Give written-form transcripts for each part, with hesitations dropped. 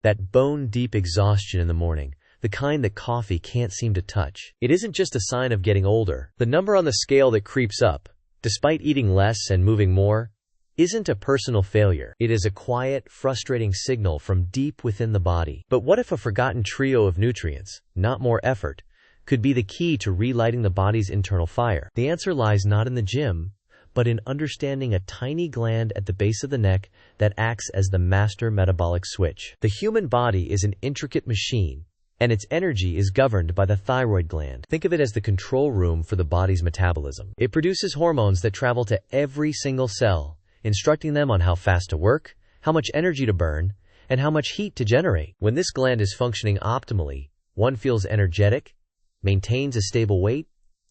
That bone-deep exhaustion in the morning, the kind that coffee can't seem to touch. It isn't just a sign of getting older. The number on the scale that creeps up, despite eating less and moving more, isn't a personal failure. It is a quiet, frustrating signal from deep within the body. But what if a forgotten trio of nutrients, not more effort, could be the key to relighting the body's internal fire? The answer lies not in the gym, but in understanding a tiny gland at the base of the neck that acts as the master metabolic switch. The human body is an intricate machine, and its energy is governed by the thyroid gland. Think of it as the control room for the body's metabolism. It produces hormones that travel to every single cell, instructing them on how fast to work, how much energy to burn, and how much heat to generate. When this gland is functioning optimally, one feels energetic, maintains a stable weight,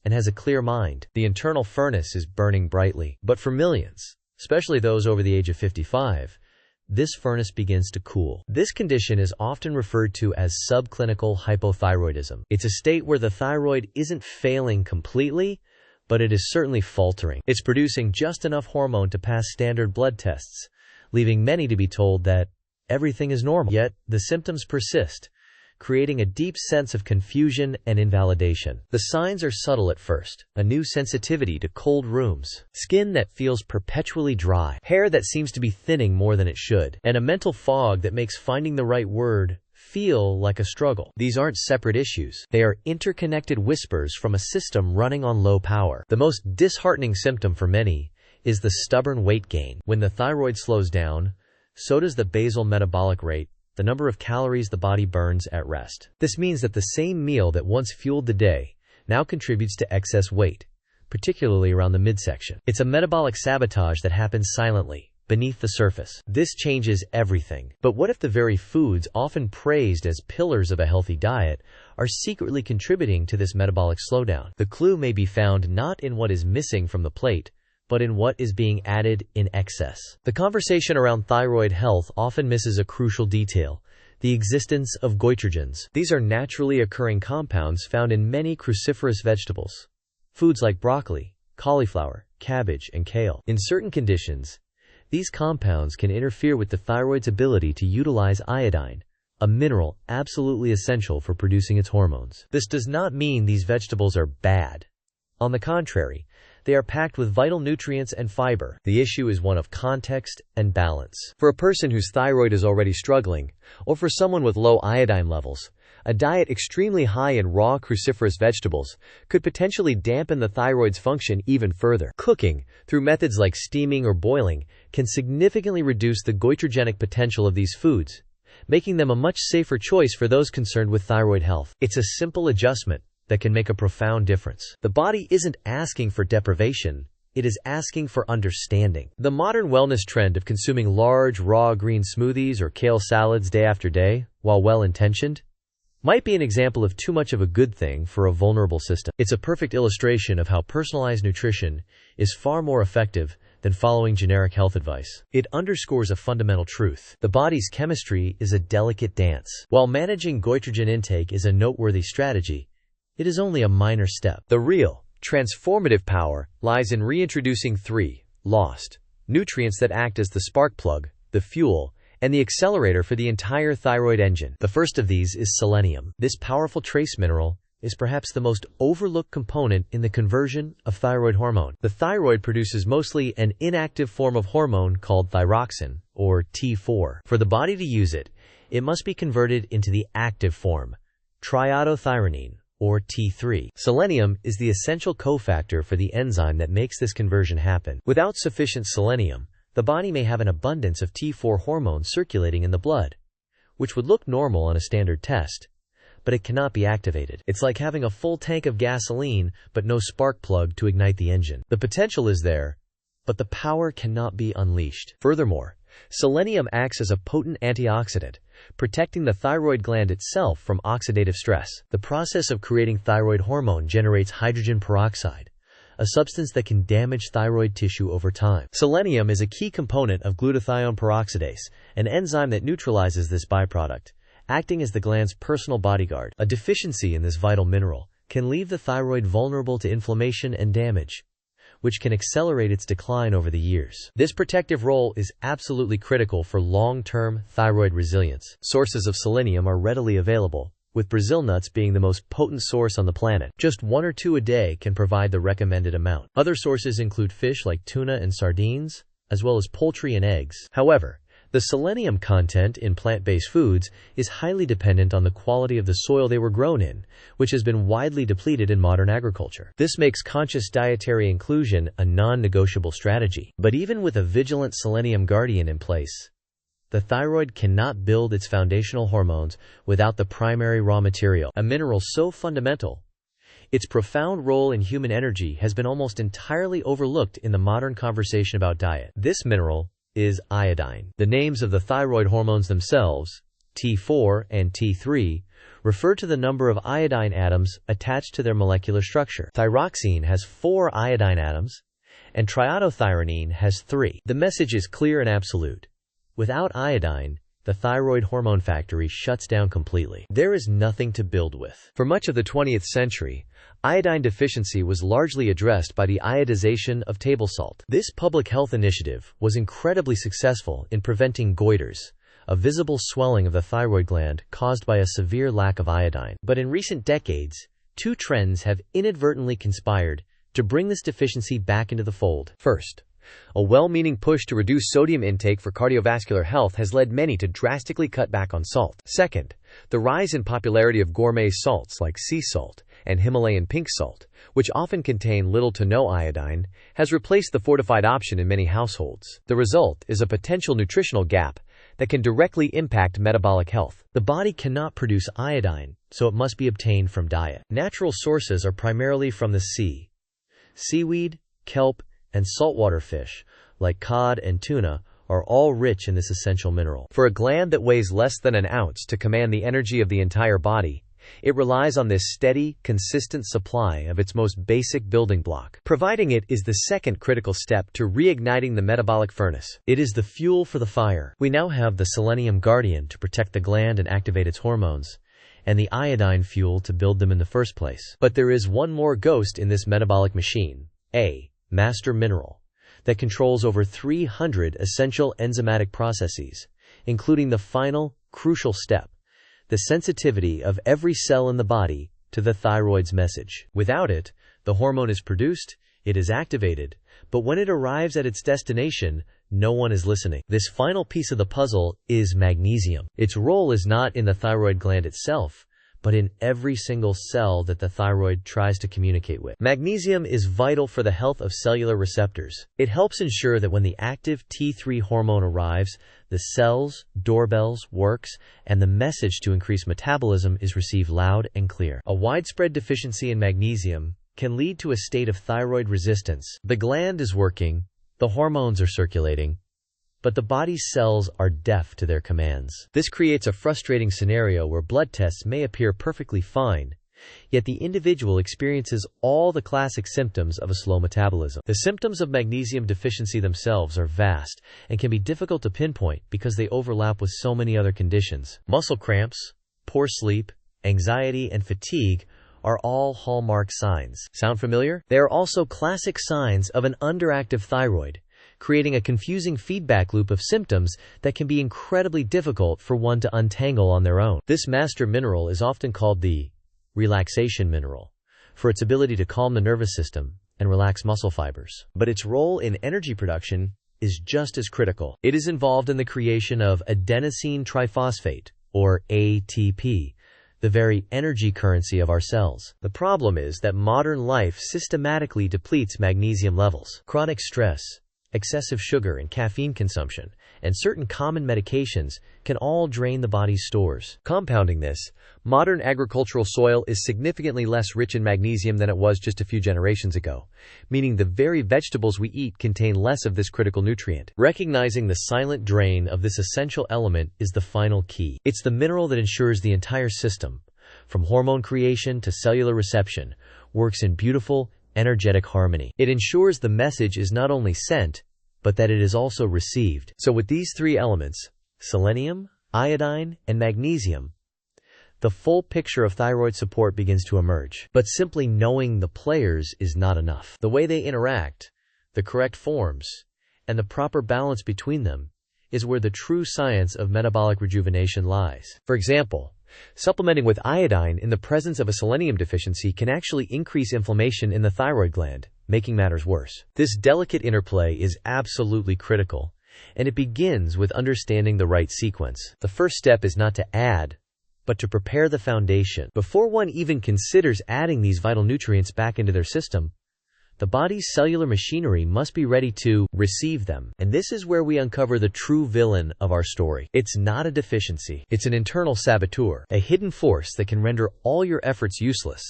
and has a clear mind. The internal furnace is burning brightly. But for millions, especially those over the age of 55, this furnace begins to cool. This condition is often referred to as subclinical hypothyroidism. It's a state where the thyroid isn't failing completely, but it is certainly faltering. It's producing just enough hormone to pass standard blood tests, leaving many to be told that everything is normal. Yet, the symptoms persist, creating a deep sense of confusion and invalidation. The signs are subtle at first: a new sensitivity to cold rooms, skin that feels perpetually dry, hair that seems to be thinning more than it should, and a mental fog that makes finding the right word feel like a struggle. These aren't separate issues. They are interconnected whispers from a system running on low power. The most disheartening symptom for many is the stubborn weight gain. When the thyroid slows down, so does the basal metabolic rate, the number of calories the body burns at rest. This means that the same meal that once fueled the day now contributes to excess weight, particularly around the midsection. It's a metabolic sabotage that happens silently, beneath the surface. This changes everything. But what if the very foods often praised as pillars of a healthy diet are secretly contributing to this metabolic slowdown? The clue may be found not in what is missing from the plate, but in what is being added in excess. The conversation around thyroid health often misses a crucial detail: the existence of goitrogens. These are naturally occurring compounds found in many cruciferous vegetables, foods like broccoli, cauliflower, cabbage, and kale. In certain conditions, these compounds can interfere with the thyroid's ability to utilize iodine, a mineral absolutely essential for producing its hormones. This does not mean these vegetables are bad. On the contrary, they are packed with vital nutrients and fiber. The issue is one of context and balance. For a person whose thyroid is already struggling, or for someone with low iodine levels, a diet extremely high in raw cruciferous vegetables could potentially dampen the thyroid's function even further. Cooking, through methods like steaming or boiling, can significantly reduce the goitrogenic potential of these foods, making them a much safer choice for those concerned with thyroid health. It's a simple adjustment that can make a profound difference. The body isn't asking for deprivation, it is asking for understanding. The modern wellness trend of consuming large, raw green smoothies or kale salads day after day, while well-intentioned, might be an example of too much of a good thing for a vulnerable system. It's a perfect illustration of how personalized nutrition is far more effective than following generic health advice. It underscores a fundamental truth: the body's chemistry is a delicate dance. While managing goitrogen intake is a noteworthy strategy, it is only a minor step. The real, transformative power lies in reintroducing three lost nutrients that act as the spark plug, the fuel, and the accelerator for the entire thyroid engine. The first of these is selenium. This powerful trace mineral is perhaps the most overlooked component in the conversion of thyroid hormone. The thyroid produces mostly an inactive form of hormone called thyroxine, or T4. For the body to use it, it must be converted into the active form, triiodothyronine, or T3. Selenium is the essential cofactor for the enzyme that makes this conversion happen. Without sufficient selenium, the body may have an abundance of T4 hormone circulating in the blood, which would look normal on a standard test, but it cannot be activated. It's like having a full tank of gasoline, but no spark plug to ignite the engine. The potential is there, but the power cannot be unleashed. Furthermore, selenium acts as a potent antioxidant, protecting the thyroid gland itself from oxidative stress. The process of creating thyroid hormone generates hydrogen peroxide, a substance that can damage thyroid tissue over time. Selenium is a key component of glutathione peroxidase, an enzyme that neutralizes this byproduct, acting as the gland's personal bodyguard. A deficiency in this vital mineral can leave the thyroid vulnerable to inflammation and damage, which can accelerate its decline over the years. This protective role is absolutely critical for long-term thyroid resilience. Sources of selenium are readily available, with Brazil nuts being the most potent source on the planet. Just 1 or 2 a day can provide the recommended amount. Other sources include fish like tuna and sardines, as well as poultry and eggs. However, the selenium content in plant-based foods is highly dependent on the quality of the soil they were grown in, which has been widely depleted in modern agriculture. This makes conscious dietary inclusion a non-negotiable strategy. But even with a vigilant selenium guardian in place, the thyroid cannot build its foundational hormones without the primary raw material, a mineral so fundamental. Its profound role in human energy has been almost entirely overlooked in the modern conversation about diet. This mineral is iodine. The names of the thyroid hormones themselves, T4 and T3, refer to the number of iodine atoms attached to their molecular structure. Thyroxine has 4 iodine atoms, and triiodothyronine has 3. The message is clear and absolute. Without iodine, the thyroid hormone factory shuts down completely. There is nothing to build with. For much of the 20th century, iodine deficiency was largely addressed by the iodization of table salt. This public health initiative was incredibly successful in preventing goiters, a visible swelling of the thyroid gland caused by a severe lack of iodine. But in recent decades, 2 trends have inadvertently conspired to bring this deficiency back into the fold. First, a well-meaning push to reduce sodium intake for cardiovascular health has led many to drastically cut back on salt. Second, the rise in popularity of gourmet salts like sea salt and Himalayan pink salt, which often contain little to no iodine, has replaced the fortified option in many households. The result is a potential nutritional gap that can directly impact metabolic health. The body cannot produce iodine, so it must be obtained from diet. Natural sources are primarily from the sea. Seaweed, kelp, and saltwater fish, like cod and tuna, are all rich in this essential mineral. For a gland that weighs less than an ounce to command the energy of the entire body, it relies on this steady, consistent supply of its most basic building block. Providing it is the second critical step to reigniting the metabolic furnace. It is the fuel for the fire. We now have the selenium guardian to protect the gland and activate its hormones, and the iodine fuel to build them in the first place. But there is one more ghost in this metabolic machine, a master mineral, that controls over 300 essential enzymatic processes, including the final, crucial step, the sensitivity of every cell in the body to the thyroid's message. Without it, the hormone is produced, it is activated, but when it arrives at its destination, no one is listening. This final piece of the puzzle is magnesium. Its role is not in the thyroid gland itself, but in every single cell that the thyroid tries to communicate with. Magnesium is vital for the health of cellular receptors. It helps ensure that when the active T3 hormone arrives, the cell's doorbells works and the message to increase metabolism is received loud and clear. A widespread deficiency in magnesium can lead to a state of thyroid resistance. The gland is working, the hormones are circulating, but the body's cells are deaf to their commands. This creates a frustrating scenario where blood tests may appear perfectly fine, yet the individual experiences all the classic symptoms of a slow metabolism. The symptoms of magnesium deficiency themselves are vast and can be difficult to pinpoint because they overlap with so many other conditions. Muscle cramps, poor sleep, anxiety, and fatigue are all hallmark signs. Sound familiar? They are also classic signs of an underactive thyroid, creating a confusing feedback loop of symptoms that can be incredibly difficult for one to untangle on their own. This master mineral is often called the relaxation mineral for its ability to calm the nervous system and relax muscle fibers. But its role in energy production is just as critical. It is involved in the creation of adenosine triphosphate, or ATP, the very energy currency of our cells. The problem is that modern life systematically depletes magnesium levels. Chronic stress, excessive sugar and caffeine consumption, and certain common medications can all drain the body's stores. Compounding this, modern agricultural soil is significantly less rich in magnesium than it was just a few generations ago, meaning the very vegetables we eat contain less of this critical nutrient. Recognizing the silent drain of this essential element is the final key. It's the mineral that ensures the entire system, from hormone creation to cellular reception, works in beautiful, energetic harmony. It ensures the message is not only sent, but that it is also received. So with these 3 elements, selenium, iodine, and magnesium, the full picture of thyroid support begins to emerge. But simply knowing the players is not enough. The way they interact, the correct forms, and the proper balance between them is where the true science of metabolic rejuvenation lies. For example, supplementing with iodine in the presence of a selenium deficiency can actually increase inflammation in the thyroid gland, making matters worse. This delicate interplay is absolutely critical, and it begins with understanding the right sequence. The first step is not to add, but to prepare the foundation. Before one even considers adding these vital nutrients back into their system, the body's cellular machinery must be ready to receive them. And this is where we uncover the true villain of our story. It's not a deficiency. It's an internal saboteur, a hidden force that can render all your efforts useless.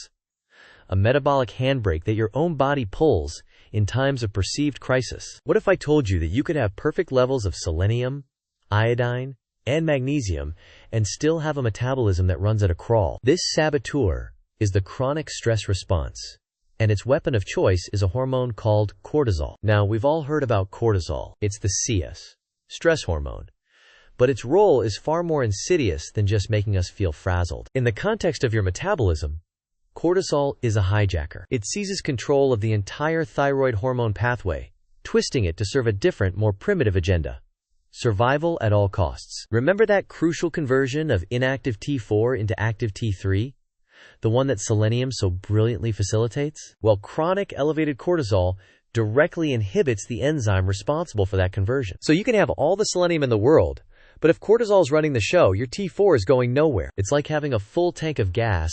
A metabolic handbrake that your own body pulls in times of perceived crisis. What if I told you that you could have perfect levels of selenium, iodine, and magnesium and still have a metabolism that runs at a crawl? This saboteur is the chronic stress response, and its weapon of choice is a hormone called cortisol. Now, we've all heard about cortisol. It's the CS, stress hormone. But its role is far more insidious than just making us feel frazzled. In the context of your metabolism, cortisol is a hijacker. It seizes control of the entire thyroid hormone pathway, twisting it to serve a different, more primitive agenda: survival at all costs. Remember that crucial conversion of inactive T4 into active T3? The one that selenium so brilliantly facilitates? Well, chronic elevated cortisol directly inhibits the enzyme responsible for that conversion. So you can have all the selenium in the world, but if cortisol is running the show, your T4 is going nowhere. It's like having a full tank of gas,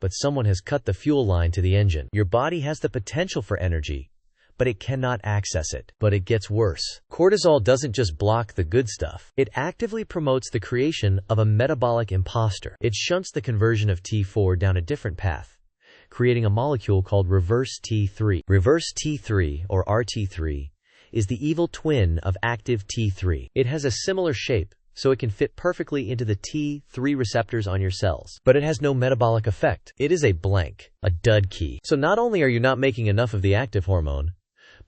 but someone has cut the fuel line to the engine. Your body has the potential for energy, but it cannot access it. But it gets worse. Cortisol doesn't just block the good stuff. It actively promotes the creation of a metabolic imposter. It shunts the conversion of T4 down a different path, creating a molecule called reverse T3. Reverse T3, or RT3, is the evil twin of active T3. It has a similar shape, so it can fit perfectly into the T3 receptors on your cells. But it has no metabolic effect. It is a blank, a dud key. So not only are you not making enough of the active hormone,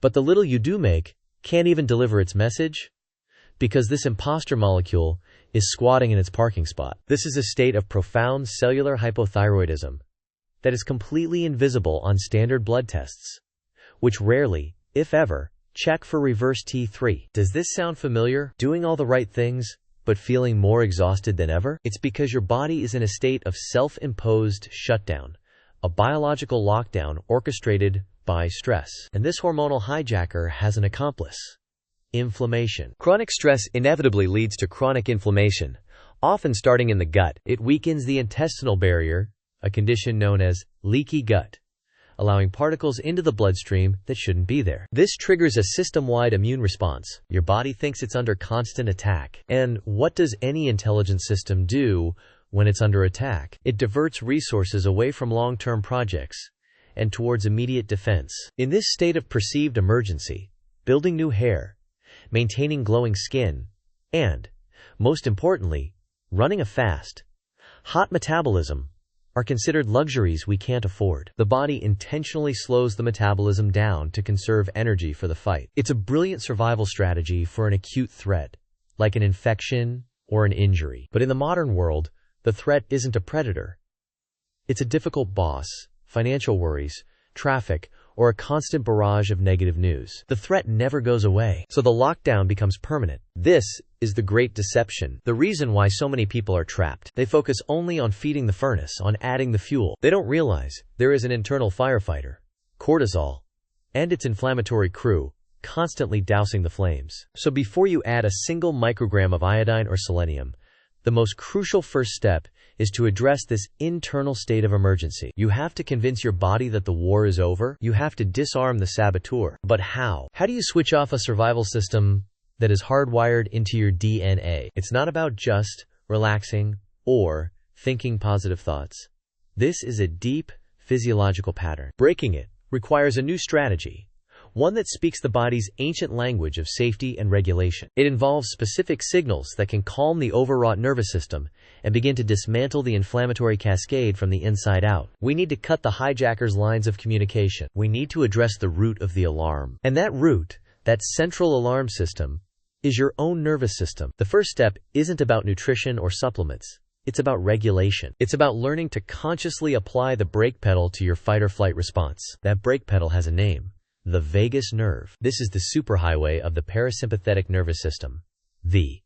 but the little you do make can't even deliver its message, because this imposter molecule is squatting in its parking spot. This is a state of profound cellular hypothyroidism that is completely invisible on standard blood tests, which rarely, if ever, check for reverse T3. Does this sound familiar? Doing all the right things, but feeling more exhausted than ever? It's because your body is in a state of self-imposed shutdown, a biological lockdown orchestrated by stress. And this hormonal hijacker has an accomplice: inflammation. Chronic stress inevitably leads to chronic inflammation, often starting in the gut. It weakens the intestinal barrier, a condition known as leaky gut, allowing particles into the bloodstream that shouldn't be there. This triggers a system-wide immune response. Your body thinks it's under constant attack. And what does any intelligent system do when it's under attack? It diverts resources away from long-term projects and towards immediate defense. In this state of perceived emergency, building new hair, maintaining glowing skin, and, most importantly, running a fast, hot metabolism are considered luxuries we can't afford. The body intentionally slows the metabolism down to conserve energy for the fight. It's a brilliant survival strategy for an acute threat, like an infection or an injury. But in the modern world, the threat isn't a predator. It's a difficult boss, financial worries, traffic, or a constant barrage of negative news. The threat never goes away, so the lockdown becomes permanent. This is the great deception, the reason why so many people are trapped. They focus only on feeding the furnace, on adding the fuel. They don't realize there is an internal firefighter, cortisol, and its inflammatory crew, constantly dousing the flames. So before you add a single microgram of iodine or selenium, the most crucial first step is to address this internal state of emergency. You have to convince your body that the war is over. You have to disarm the saboteur. But how? How do you switch off a survival system that is hardwired into your DNA? It's not about just relaxing or thinking positive thoughts. This is a deep physiological pattern. Breaking it requires a new strategy, one that speaks the body's ancient language of safety and regulation. It involves specific signals that can calm the overwrought nervous system and begin to dismantle the inflammatory cascade from the inside out. We need to cut the hijacker's lines of communication. We need to address the root of the alarm. And that root, that central alarm system, is your own nervous system. The first step isn't about nutrition or supplements. It's about regulation. It's about learning to consciously apply the brake pedal to your fight-or-flight response. That brake pedal has a name: the vagus nerve. This is the superhighway of the parasympathetic nervous system, the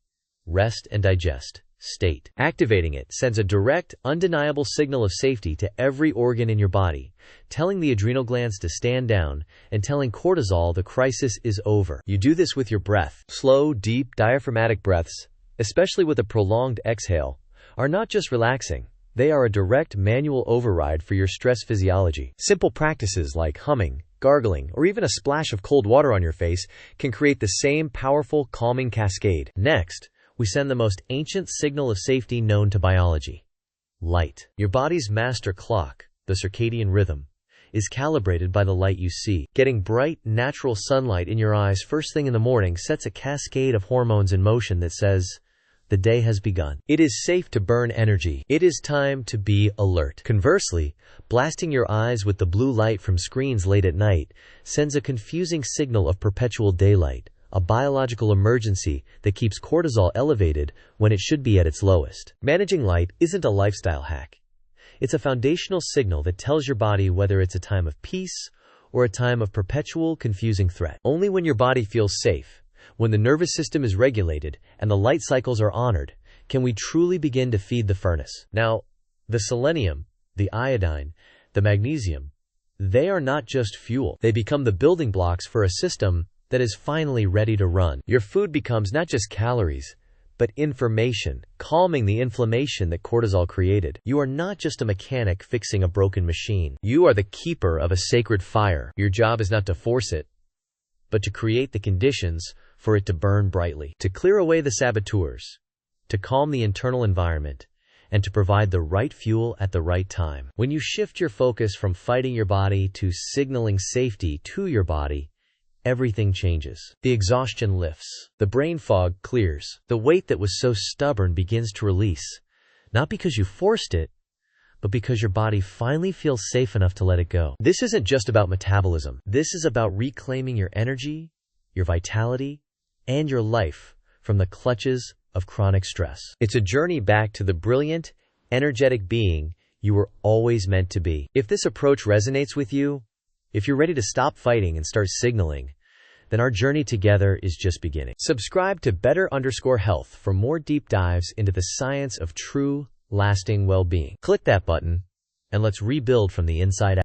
rest and digest state. Activating it sends a direct, undeniable signal of safety to every organ in your body, telling the adrenal glands to stand down and telling cortisol the crisis is over. You do this with your breath. Slow, deep, diaphragmatic breaths, especially with a prolonged exhale, are not just relaxing. They are a direct manual override for your stress physiology. Simple practices like humming, gargling, or even a splash of cold water on your face can create the same powerful, calming cascade. Next, we send the most ancient signal of safety known to biology: light. Your body's master clock, the circadian rhythm, is calibrated by the light you see. Getting bright, natural sunlight in your eyes first thing in the morning sets a cascade of hormones in motion that says, the day has begun. It is safe to burn energy. It is time to be alert. Conversely, blasting your eyes with the blue light from screens late at night sends a confusing signal of perpetual daylight, a biological emergency that keeps cortisol elevated when it should be at its lowest. Managing light isn't a lifestyle hack. It's a foundational signal that tells your body whether it's a time of peace or a time of perpetual, confusing threat. Only when your body feels safe, when the nervous system is regulated and the light cycles are honored, can we truly begin to feed the furnace. Now, the selenium, the iodine, the magnesium, they are not just fuel. They become the building blocks for a system that is finally ready to run. Your food becomes not just calories, but information, calming the inflammation that cortisol created. You are not just a mechanic fixing a broken machine. You are the keeper of a sacred fire. Your job is not to force it, but to create the conditions for it to burn brightly, to clear away the saboteurs, to calm the internal environment, and to provide the right fuel at the right time. When you shift your focus from fighting your body to signaling safety to your body, everything changes. The exhaustion lifts. The brain fog clears. The weight that was so stubborn begins to release, not because you forced it, but because your body finally feels safe enough to let it go. This isn't just about metabolism. This is about reclaiming your energy, your vitality, and your life from the clutches of chronic stress. It's a journey back to the brilliant, energetic being you were always meant to be. If this approach resonates with you, if you're ready to stop fighting and start signaling, then our journey together is just beginning. Subscribe to Better_Health for more deep dives into the science of true, lasting well-being. Click that button, and let's rebuild from the inside out.